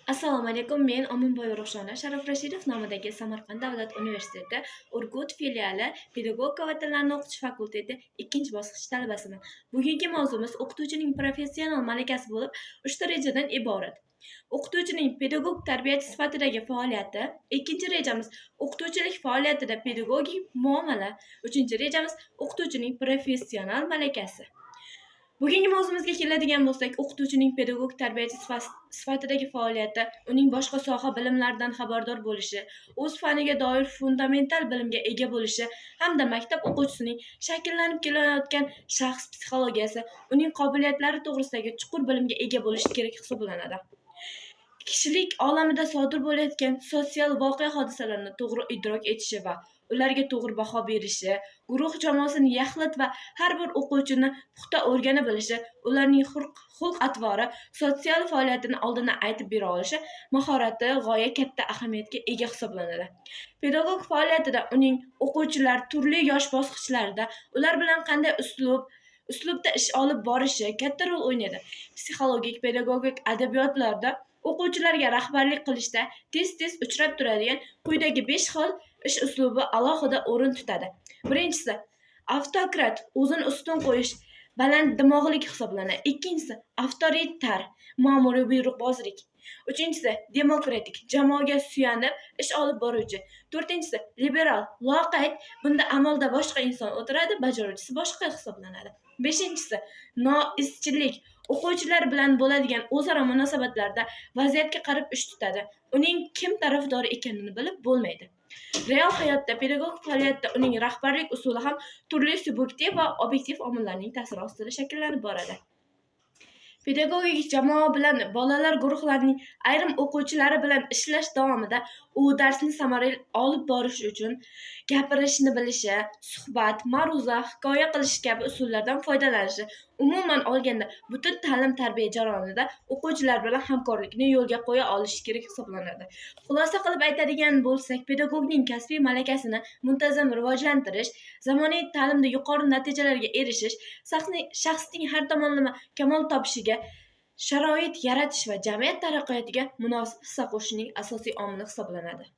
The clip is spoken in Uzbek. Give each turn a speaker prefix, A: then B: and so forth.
A: Assalomu alaykum. Men Omonboy Ruxshona Sharof Rashidov nomidagi Samarqand davlat universiteti Urgut filiali Pedagogika va tillarni o'qitish fakulteti 2-bosqich talabasiman. Bugungi mavzumiz o'qituvchining professional malakasi bo'lib, 3 ta rejadan iborat. O'qituvchining pedagog tarbiyachi sifatidagi faoliyati, ikkinchi rejamiz o'qituvchilik faoliyatida pedagogik muomala, uchinchi rejamiz o'qituvchining professional malakasi. Bugungi mavzumizga keladigan bo'lsak, o'qituvchining pedagog tarbiyachi sifatidagi faoliyati, uning boshqa soha bilimlaridan xabardor bo'lishi, o'z faniga doir fundamental bilimga ega bo'lishi hamda maktab o'quvchisining shakllanib kelayotgan shaxs psixologiyasi, uning qobiliyatlari to'g'risidagi chuqur bilimga ega bo'lishi kerak hisoblanadi. Kishilik olamida sodir bo'layotgan sotsial voqea hodisalarni to'g'ri idrok etishi va ularga to'g'ri baho berishi, guruh jamoasini yaxlit va har bir o'quvchini puxta o'rganib bilishi, ularning xulq-atvori, sotsial faoliyatini oldindan aytib bera olishi mahorati g'oya katta ahamiyatga ega hisoblanadi. Pedagog faoliyatida uning o'quvchilar turli yosh bosqichlarida ular bilan qanday uslubda ish olib borishi katta rol o'ynaydi. Psixologik pedagogik adabiyotlarda o'quvchilarga rahbarlik qilishda tez uchrab turadigan quyidagi 5 xil ish uslubi alohida o'rin tutadi. Birinchisi, avtokrat, o'zini ustun qo'yish, baland dimog'lik hisoblanadi. Ikkinchisi, avtoritar, ma'muriy buyruqbozlik. Uchinchisi, demokratik, jamoaga suyanib ish olib boruvchi. To'rtinchisi, liberal, loqayd, bunda amalda boshqa inson o'tiradi, bajaruvchisi boshqa hisoblanadi. Beshinchisi, noizchillik, o'quvchilar bilan bo'ladigan o'zaro munosabatlarda vaziyatga qarab ish tutadi. Uning kim tarafdori ekanini bilib bo'lmaydi. Real hayotda pedagog faoliyatda uning rahbarlik usuli ham turli subyektiv va obyektiv omillarning ta'siri ostida shakllanib boradi. Pedagogik jamoa bilan bolalar guruhlarining ayrim o'quvchilari bilan ishlash davomida u darsni samarali olib borish uchun gapirishni bilishi, suhbat, ma'ruza, hikoya qilish kabi usullardan foydalanishi, umuman olganda butun ta'lim-tarbiya jarayonida o'quvchilar bilan hamkorlikni yo'lga qo'ya olishi kerak hisoblanadi. Xulosa qilib aytadigan bo'lsak, pedagogning kasbiy malakasini muntazam rivojlantirish, zamonaviy ta'limda yuqori natijalarga erishish, shaxsning har tomonlama kamol topishiga sharoit yaratish va jamiyat taraqqiyotiga munosib hissa qo'shishning asosiy omili hisoblanadi.